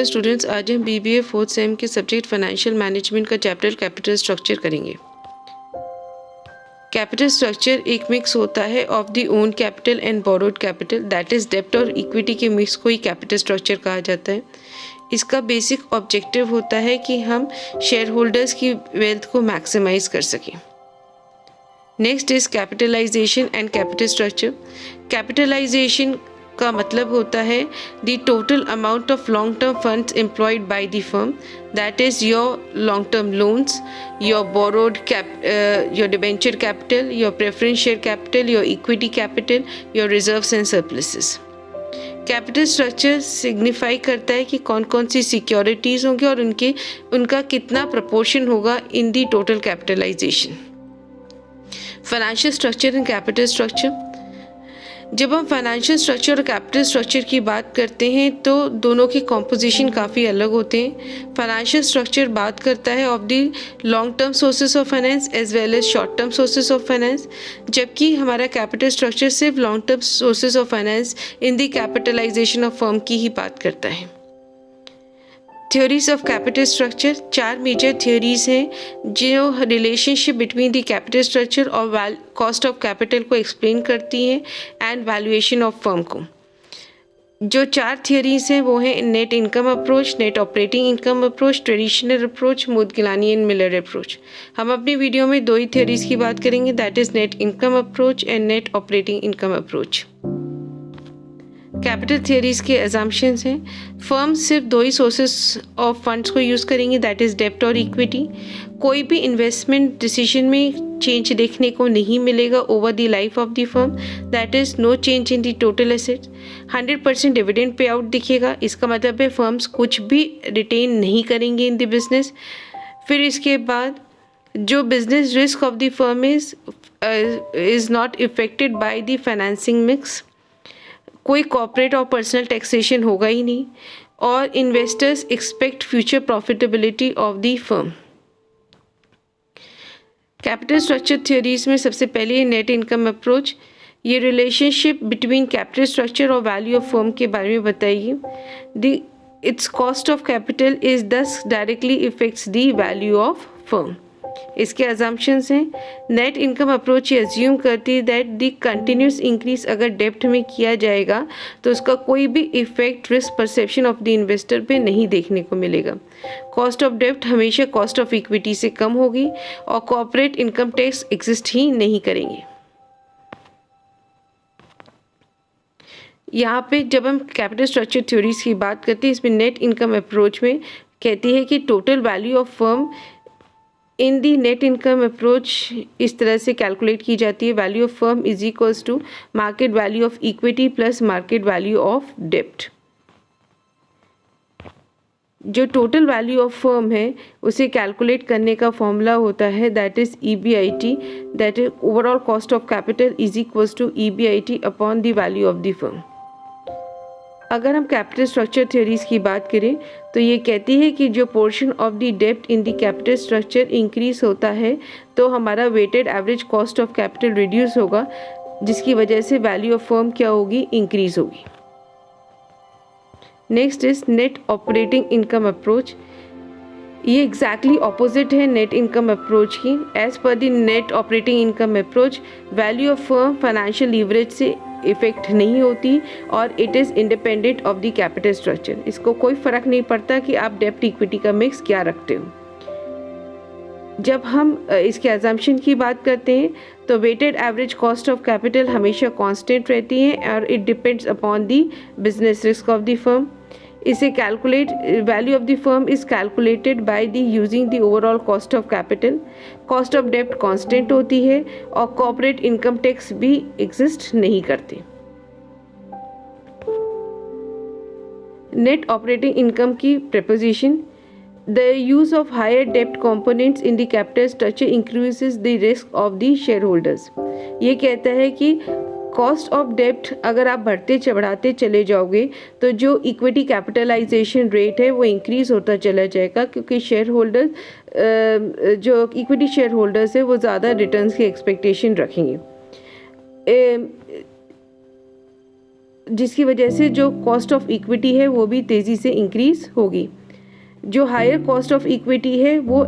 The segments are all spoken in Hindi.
स्टूडेंट्स, आज हम बीबीए फोर्थ सेम के सब्जेक्ट फाइनेंशियल मैनेजमेंट का चैप्टर कैपिटल स्ट्रक्चर करेंगे। कैपिटल स्ट्रक्चर एक मिक्स होता है of the own capital and borrowed capital, that is डेब्ट और इक्विटी के मिक्स को ही कैपिटल स्ट्रक्चर कहा जाता है। इसका बेसिक ऑब्जेक्टिव होता है कि हम शेयर होल्डर्स की वेल्थ को मैक्सिमाइज कर सकें। Next is capitalisation and capital structure. Capitalisation का मतलब होता है the total amount of long term funds employed by the firm, that is your long term loans, your borrowed your debenture capital, your preference share capital, your equity capital, your reserves and surpluses. Capital structure signify करता है कि कौन कौन सी सिक्योरिटीज़ होंगी और उनका कितना प्रपोर्शन होगा in the total capitalisation. Financial structure and capital structure. जब हम फाइनेंशियल स्ट्रक्चर और कैपिटल स्ट्रक्चर की बात करते हैं तो दोनों के कॉम्पोजिशन काफ़ी अलग होते हैं। फाइनेंशियल स्ट्रक्चर बात करता है of the long term sources of finance as well as short term sources of finance, जबकि हमारा कैपिटल स्ट्रक्चर सिर्फ long term sources of finance in the capitalization of firm की ही बात करता है। Theories of capital structure. 4 major theories हैं जो relationship between the capital structure और कॉस्ट ऑफ कैपिटल को एक्सप्लेन करती हैं एंड वैल्यूएशन ऑफ फर्म को। जो 4 थ्योरीज हैं वो हैं net income approach, net operating income approach, traditional approach, Modigliani and Miller approach. हम अपनी वीडियो में 2 ही थ्योरीज की बात करेंगे, that is net income approach and net operating income approach. Capital theories के अजम्पशंस हैं। फर्म सिर्फ 2 ही सोर्सेस ऑफ फंड्स को यूज़ करेंगी, दैट इज़ डेब्ट और इक्विटी। कोई भी इन्वेस्टमेंट डिसीजन में चेंज देखने को नहीं मिलेगा over the life of the firm, that is no change in the total assets. 100% dividend pay out दिखेगा, इसका मतलब है फर्म्स कुछ भी रिटेन नहीं करेंगे इन द बिजनेस। फिर इसके बाद जो business risk of the firm is not affected by the financing mix. कोई कॉर्पोरेट और पर्सनल टैक्सेशन होगा ही नहीं और investors expect future profitability of the firm. Capital structure theories में सबसे पहले नेट इनकम अप्रोच। ये रिलेशनशिप बिटवीन कैपिटल स्ट्रक्चर और वैल्यू ऑफ फर्म के बारे में बताइए। Its cost of capital is thus directly affects the value of firm. इसके अजम्पशंस हैं। नेट इनकम अप्रोच ये अज्यूम करती है दैट द कंटिन्यूस इंक्रीज अगर डेप्ट में किया जाएगा तो उसका कोई भी effect risk perception of the investor पे नहीं देखने को मिलेगा। कॉस्ट ऑफ डेप्ट हमेशा कॉस्ट ऑफ इक्विटी से कम होगी और कॉर्पोरेट इनकम टैक्स एग्जिस्ट ही नहीं करेंगे। यहाँ पे जब हम कैपिटल स्ट्रक्चर थ्योरीज की बात करते हैं, इसमें नेट इनकम अप्रोच में कहती है कि total value of firm in the net income approach इस तरह से कैलकुलेट की जाती है, value of firm is equals to market value of equity plus market value of डेप्ट। जो टोटल वैल्यू ऑफ फर्म है उसे कैलकुलेट करने का फॉर्मूला होता है that is EBIT, that is overall cost of capital is equals to EBIT upon the value of the firm. अगर हम कैपिटल स्ट्रक्चर थ्योरीज की बात करें तो ये कहती है कि जो पोर्शन ऑफ द डेप्ट in the capital structure increase होता है तो हमारा weighted average cost of capital reduce होगा, जिसकी वजह से वैल्यू ऑफ फर्म क्या होगी, इंक्रीज होगी। Next is net operating income approach. ये एग्जैक्टली ऑपोजिट है नेट इनकम अप्रोच की। As per the net operating income approach value of firm financial leverage से इफेक्ट नहीं होती और it is independent of the capital structure. इसको कोई फ़र्क नहीं पड़ता कि आप डेप्ट इक्विटी का मिक्स क्या रखते हो। जब हम इसके अजम्पशन की बात करते हैं तो weighted average cost of capital हमेशा कांस्टेंट रहती है और it depends upon the business risk of the firm. इसे calculate value of the firm is calculated by the using the overall cost of capital. Cost of डेप्ट कांस्टेंट होती है और कॉर्पोरेट इनकम टैक्स भी एग्जिस्ट नहीं करते। नेट ऑपरेटिंग इनकम की proposition. The use of higher डेप्ट components in the capital structure increases the risk of the shareholders। ये कहता है कि कॉस्ट ऑफ डेप्ट अगर आप बढ़ाते चले जाओगे तो जो इक्विटी कैपिटलाइजेशन रेट है वो इंक्रीज़ होता चला जाएगा, क्योंकि शेयर होल्डर्स जो इक्विटी शेयर होल्डर्स है वो ज़्यादा रिटर्न्स की एक्सपेक्टेशन रखेंगे। जिसकी वजह से जो कॉस्ट ऑफ इक्विटी है वो भी तेज़ी से इंक्रीज़ होगी। जो हायर कॉस्ट ऑफ इक्विटी है वो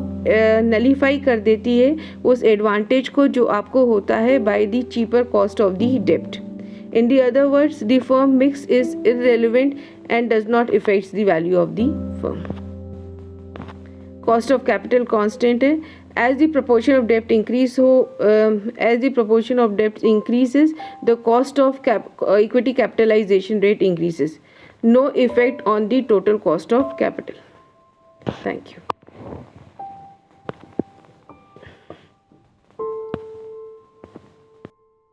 नलीफाई कर देती है उस एडवांटेज को जो आपको होता है by the cheaper cost of the डेप्ट। In the other words the firm mix is irrelevant and does not effects the value of the firm. Cost of capital constant है। As the proportion of debt increases, the cost of equity capitalization rate increases. No effect on the total cost of capital. Thank you.